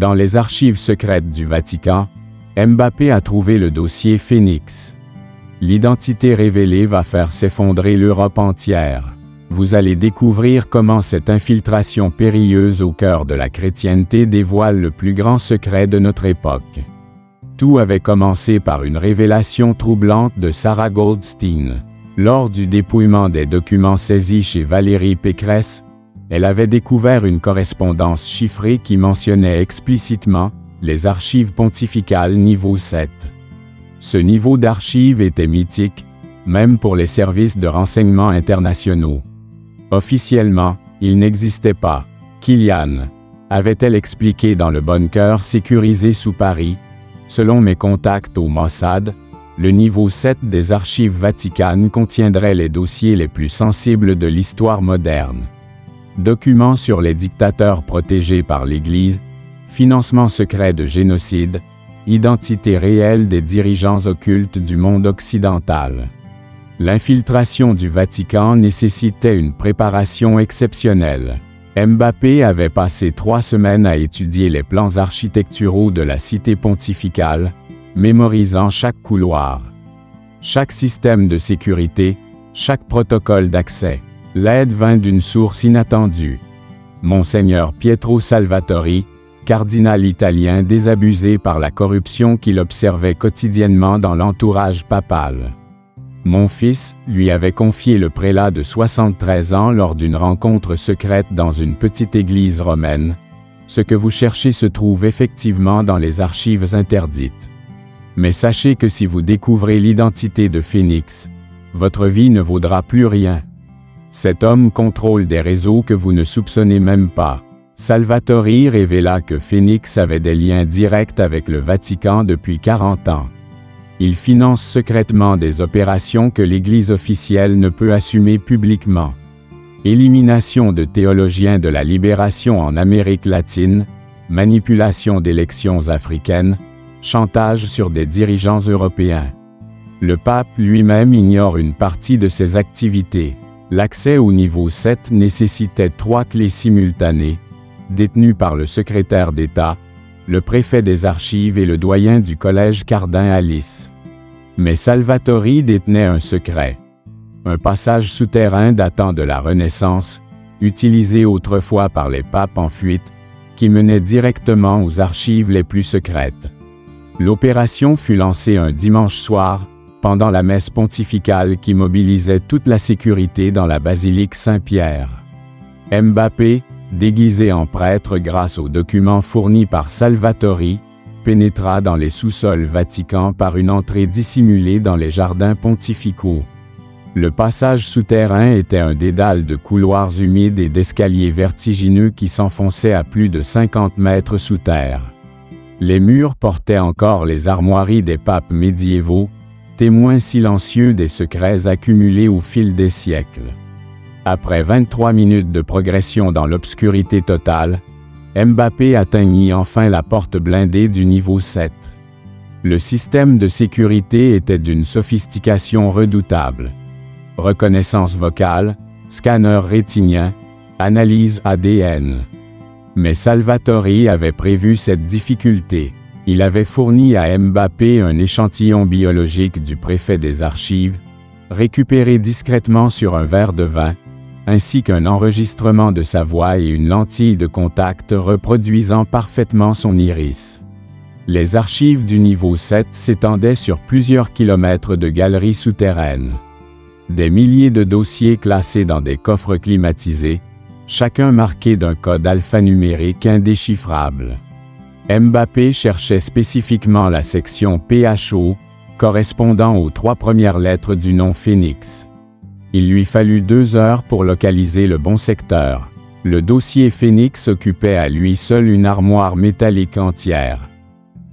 Dans les archives secrètes du Vatican, Mbappé a trouvé le dossier Phénix. L'identité révélée va faire s'effondrer l'Europe entière. Vous allez découvrir comment cette infiltration périlleuse au cœur de la chrétienté dévoile le plus grand secret de notre époque. Tout avait commencé par une révélation troublante de Sarah Goldstein. Lors du dépouillement des documents saisis chez Valérie Pécresse, elle avait découvert une correspondance chiffrée qui mentionnait explicitement les archives pontificales niveau 7. Ce niveau d'archives était mythique, même pour les services de renseignement internationaux. Officiellement, il n'existait pas. Kylian, avait-elle expliqué dans le bunker sécurisé sous Paris, selon mes contacts au Mossad, le niveau 7 des archives vaticanes contiendrait les dossiers les plus sensibles de l'histoire moderne. Documents sur les dictateurs protégés par l'Église, financement secret de génocide, identité réelle des dirigeants occultes du monde occidental. L'infiltration du Vatican nécessitait une préparation exceptionnelle. Mbappé avait passé 3 semaines à étudier les plans architecturaux de la cité pontificale, mémorisant chaque couloir, chaque système de sécurité, chaque protocole d'accès. L'aide vint d'une source inattendue. Monseigneur Pietro Salvatori, cardinal italien désabusé par la corruption qu'il observait quotidiennement dans l'entourage papal. Mon fils lui avait confié le prélat de 73 ans lors d'une rencontre secrète dans une petite église romaine. Ce que vous cherchez se trouve effectivement dans les archives interdites. Mais sachez que si vous découvrez l'identité de Phénix, votre vie ne vaudra plus rien. Cet homme contrôle des réseaux que vous ne soupçonnez même pas. Salvatori révéla que Phénix avait des liens directs avec le Vatican depuis 40 ans. Il finance secrètement des opérations que l'Église officielle ne peut assumer publiquement. Élimination de théologiens de la libération en Amérique latine, manipulation d'élections africaines, chantage sur des dirigeants européens. Le pape lui-même ignore une partie de ces activités. L'accès au niveau 7 nécessitait 3 clés simultanées, détenues par le secrétaire d'État, le préfet des archives et le doyen du collège Cardin Alice. Mais Salvatori détenait un secret. Un passage souterrain datant de la Renaissance, utilisé autrefois par les papes en fuite, qui menait directement aux archives les plus secrètes. L'opération fut lancée un dimanche soir, pendant la messe pontificale qui mobilisait toute la sécurité dans la basilique Saint-Pierre. Mbappé, déguisé en prêtre grâce aux documents fournis par Salvatori, pénétra dans les sous-sols vaticans par une entrée dissimulée dans les jardins pontificaux. Le passage souterrain était un dédale de couloirs humides et d'escaliers vertigineux qui s'enfonçaient à plus de 50 mètres sous terre. Les murs portaient encore les armoiries des papes médiévaux, témoins silencieux des secrets accumulés au fil des siècles. Après 23 minutes de progression dans l'obscurité totale, Mbappé atteignit enfin la porte blindée du niveau 7. Le système de sécurité était d'une sophistication redoutable. Reconnaissance vocale, scanner rétinien, analyse ADN. Mais Salvatori avait prévu cette difficulté. Il avait fourni à Mbappé un échantillon biologique du préfet des archives, récupéré discrètement sur un verre de vin, ainsi qu'un enregistrement de sa voix et une lentille de contact reproduisant parfaitement son iris. Les archives du niveau 7 s'étendaient sur plusieurs kilomètres de galeries souterraines. Des milliers de dossiers classés dans des coffres climatisés, chacun marqué d'un code alphanumérique indéchiffrable. Mbappé cherchait spécifiquement la section PHO, correspondant aux 3 premières lettres du nom Phénix. Il lui fallut 2 heures pour localiser le bon secteur. Le dossier Phénix occupait à lui seul une armoire métallique entière.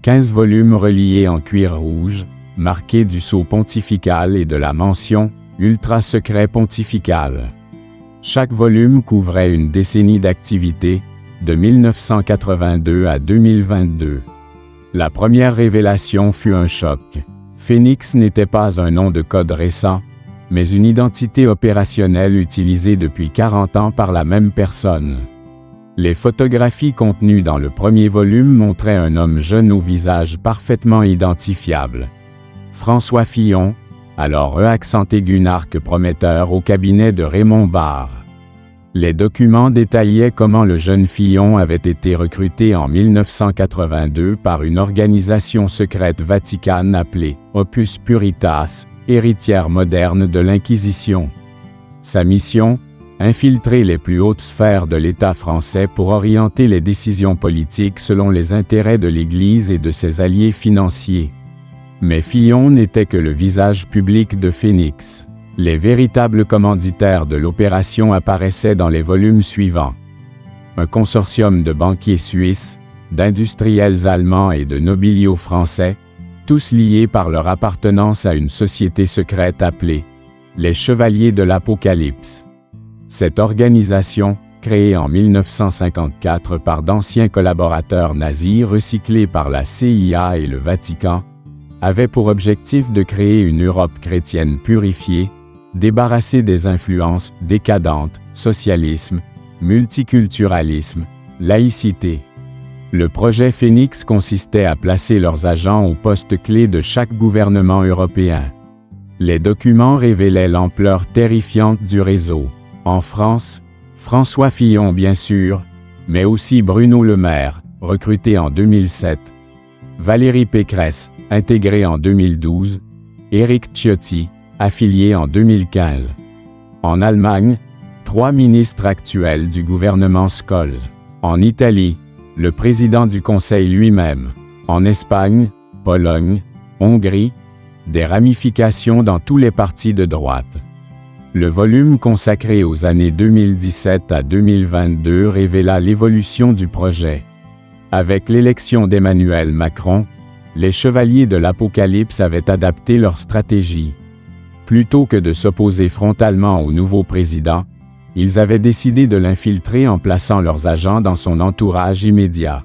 15 volumes reliés en cuir rouge, marqués du sceau pontifical et de la mention « Ultra secret pontifical ». Chaque volume couvrait une décennie d'activité, de 1982 à 2022. La première révélation fut un choc. Phénix n'était pas un nom de code récent, mais une identité opérationnelle utilisée depuis 40 ans par la même personne. Les photographies contenues dans le premier volume montraient un homme jeune au visage parfaitement identifiable. François Fillon, alors accent aigu narque prometteur au cabinet de Raymond Barre. Les documents détaillaient comment le jeune Fillon avait été recruté en 1982 par une organisation secrète vaticane appelée Opus Puritas, héritière moderne de l'Inquisition. Sa mission, infiltrer les plus hautes sphères de l'État français pour orienter les décisions politiques selon les intérêts de l'Église et de ses alliés financiers. Mais Fillon n'était que le visage public de Phénix. Les véritables commanditaires de l'opération apparaissaient dans les volumes suivants. Un consortium de banquiers suisses, d'industriels allemands et de nobiliaux français, tous liés par leur appartenance à une société secrète appelée les Chevaliers de l'Apocalypse. Cette organisation, créée en 1954 par d'anciens collaborateurs nazis recyclés par la CIA et le Vatican, avait pour objectif de créer une Europe chrétienne purifiée, débarrassée des influences décadentes, socialisme, multiculturalisme, laïcité. Le projet Phénix consistait à placer leurs agents aux postes clés de chaque gouvernement européen. Les documents révélaient l'ampleur terrifiante du réseau. En France, François Fillon bien sûr, mais aussi Bruno Le Maire, recruté en 2007, Valérie Pécresse, intégrée en 2012, Éric Ciotti, affilié en 2015. En Allemagne, 3 ministres actuels du gouvernement Scholz. En Italie, le président du Conseil lui-même. En Espagne, Pologne, Hongrie, des ramifications dans tous les partis de droite. Le volume consacré aux années 2017 à 2022 révéla l'évolution du projet. Avec l'élection d'Emmanuel Macron, les Chevaliers de l'Apocalypse avaient adapté leur stratégie. Plutôt que de s'opposer frontalement au nouveau président, ils avaient décidé de l'infiltrer en plaçant leurs agents dans son entourage immédiat.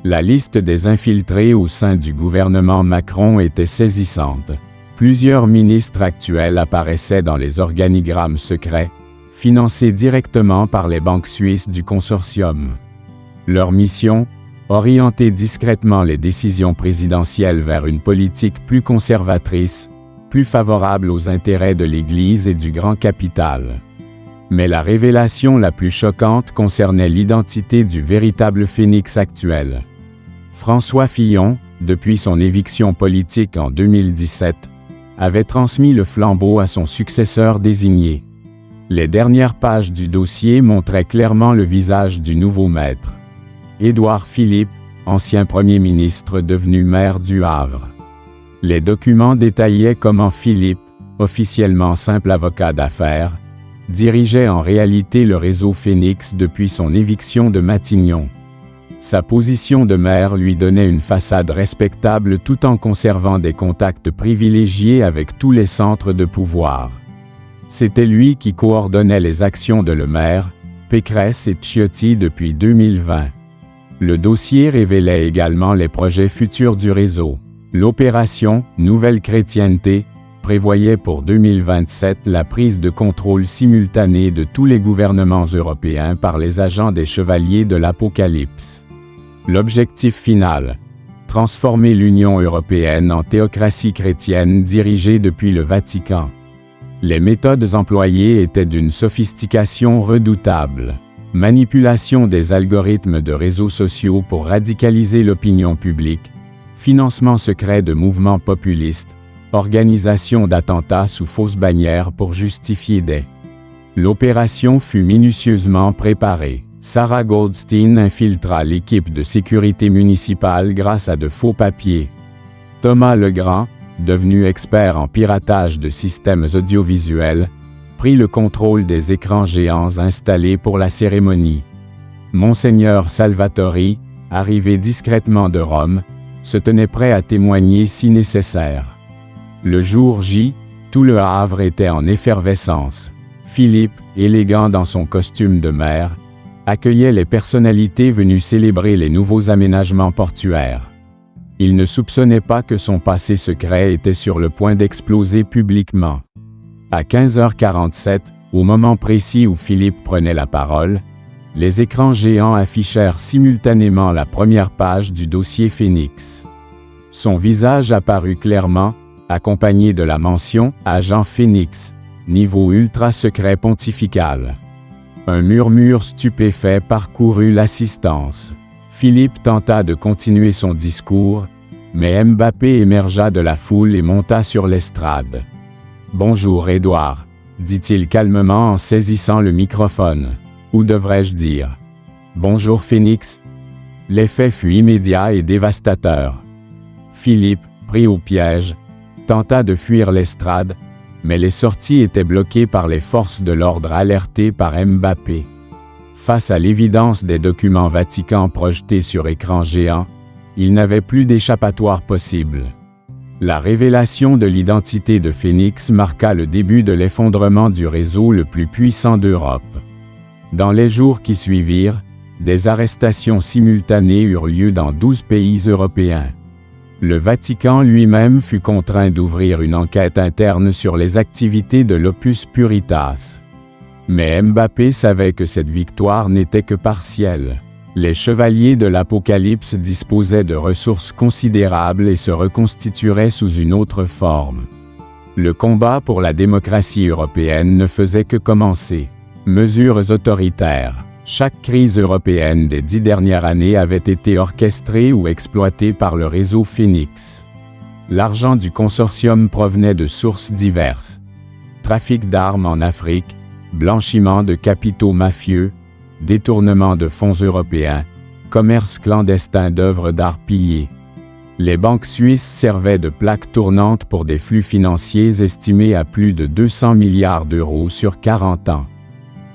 La liste des infiltrés au sein du gouvernement Macron était saisissante. Plusieurs ministres actuels apparaissaient dans les organigrammes secrets, financés directement par les banques suisses du consortium. Leur mission, orienter discrètement les décisions présidentielles vers une politique plus conservatrice, plus favorable aux intérêts de l'Église et du grand capital. Mais la révélation la plus choquante concernait l'identité du véritable Phénix actuel. François Fillon, depuis son éviction politique en 2017, avait transmis le flambeau à son successeur désigné. Les dernières pages du dossier montraient clairement le visage du nouveau maître. Édouard Philippe, ancien Premier ministre devenu maire du Havre. Les documents détaillaient comment Philippe, officiellement simple avocat d'affaires, dirigeait en réalité le réseau Phénix depuis son éviction de Matignon. Sa position de maire lui donnait une façade respectable tout en conservant des contacts privilégiés avec tous les centres de pouvoir. C'était lui qui coordonnait les actions de Le Maire, Pécresse et Ciotti depuis 2020. Le dossier révélait également les projets futurs du réseau. L'opération « Nouvelle Chrétienté » prévoyait pour 2027 la prise de contrôle simultanée de tous les gouvernements européens par les agents des Chevaliers de l'Apocalypse. L'objectif final, transformer l'Union européenne en théocratie chrétienne dirigée depuis le Vatican. Les méthodes employées étaient d'une sophistication redoutable. Manipulation des algorithmes de réseaux sociaux pour radicaliser l'opinion publique, financement secret de mouvements populistes, organisation d'attentats sous fausse bannière pour justifier des. L'opération fut minutieusement préparée. Sarah Goldstein infiltra l'équipe de sécurité municipale grâce à de faux papiers. Thomas Legrand, devenu expert en piratage de systèmes audiovisuels, prit le contrôle des écrans géants installés pour la cérémonie. Monseigneur Salvatori, arrivé discrètement de Rome, se tenait prêt à témoigner si nécessaire. Le jour J, tout le Havre était en effervescence. Philippe, élégant dans son costume de maire, accueillait les personnalités venues célébrer les nouveaux aménagements portuaires. Il ne soupçonnait pas que son passé secret était sur le point d'exploser publiquement. À 15h47, au moment précis où Philippe prenait la parole, Les écrans géants affichèrent simultanément la première page du dossier Phénix. Son visage apparut clairement, accompagné de la mention « Agent Phénix, niveau ultra-secret pontifical ». Un murmure stupéfait parcourut l'assistance. Philippe tenta de continuer son discours, mais Mbappé émergea de la foule et monta sur l'estrade. « Bonjour Édouard », dit-il calmement en saisissant le microphone. Ou devrais-je dire « Bonjour Phénix ». L'effet fut immédiat et dévastateur. Philippe, pris au piège, tenta de fuir l'estrade, mais les sorties étaient bloquées par les forces de l'ordre alertées par Mbappé. Face à l'évidence des documents Vatican projetés sur écran géant, il n'avait plus d'échappatoire possible. La révélation de l'identité de Phénix marqua le début de l'effondrement du réseau le plus puissant d'Europe. Dans les jours qui suivirent, des arrestations simultanées eurent lieu dans 12 pays européens. Le Vatican lui-même fut contraint d'ouvrir une enquête interne sur les activités de l'Opus Puritas. Mais Mbappé savait que cette victoire n'était que partielle. Les chevaliers de l'Apocalypse disposaient de ressources considérables et se reconstitueraient sous une autre forme. Le combat pour la démocratie européenne ne faisait que commencer. Mesures autoritaires. Chaque crise européenne des 10 dernières années avait été orchestrée ou exploitée par le réseau Phénix. L'argent du consortium provenait de sources diverses. Trafic d'armes en Afrique, blanchiment de capitaux mafieux, détournement de fonds européens, commerce clandestin d'œuvres d'art pillées. Les banques suisses servaient de plaque tournante pour des flux financiers estimés à plus de 200 milliards d'euros sur 40 ans.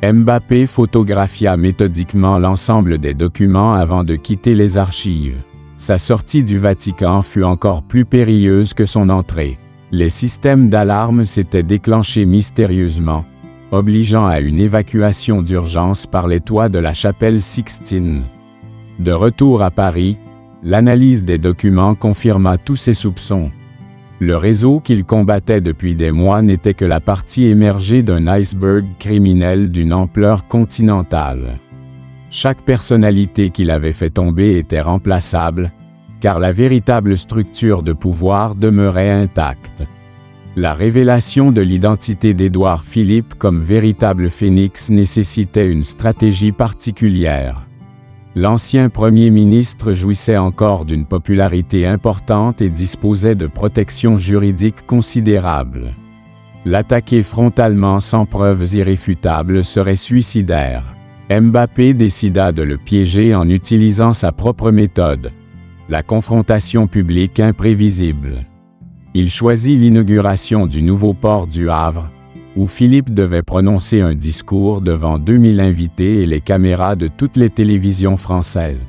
Mbappé photographia méthodiquement l'ensemble des documents avant de quitter les archives. Sa sortie du Vatican fut encore plus périlleuse que son entrée. Les systèmes d'alarme s'étaient déclenchés mystérieusement, obligeant à une évacuation d'urgence par les toits de la chapelle Sixtine. De retour à Paris, l'analyse des documents confirma tous ses soupçons. Le réseau qu'il combattait depuis des mois n'était que la partie émergée d'un iceberg criminel d'une ampleur continentale. Chaque personnalité qu'il avait fait tomber était remplaçable, car la véritable structure de pouvoir demeurait intacte. La révélation de l'identité d'Édouard Philippe comme véritable Phénix nécessitait une stratégie particulière. L'ancien Premier ministre jouissait encore d'une popularité importante et disposait de protections juridiques considérables. L'attaquer frontalement sans preuves irréfutables serait suicidaire. Mbappé décida de le piéger en utilisant sa propre méthode, la confrontation publique imprévisible. Il choisit l'inauguration du nouveau port du Havre, où Philippe devait prononcer un discours devant 2000 invités et les caméras de toutes les télévisions françaises.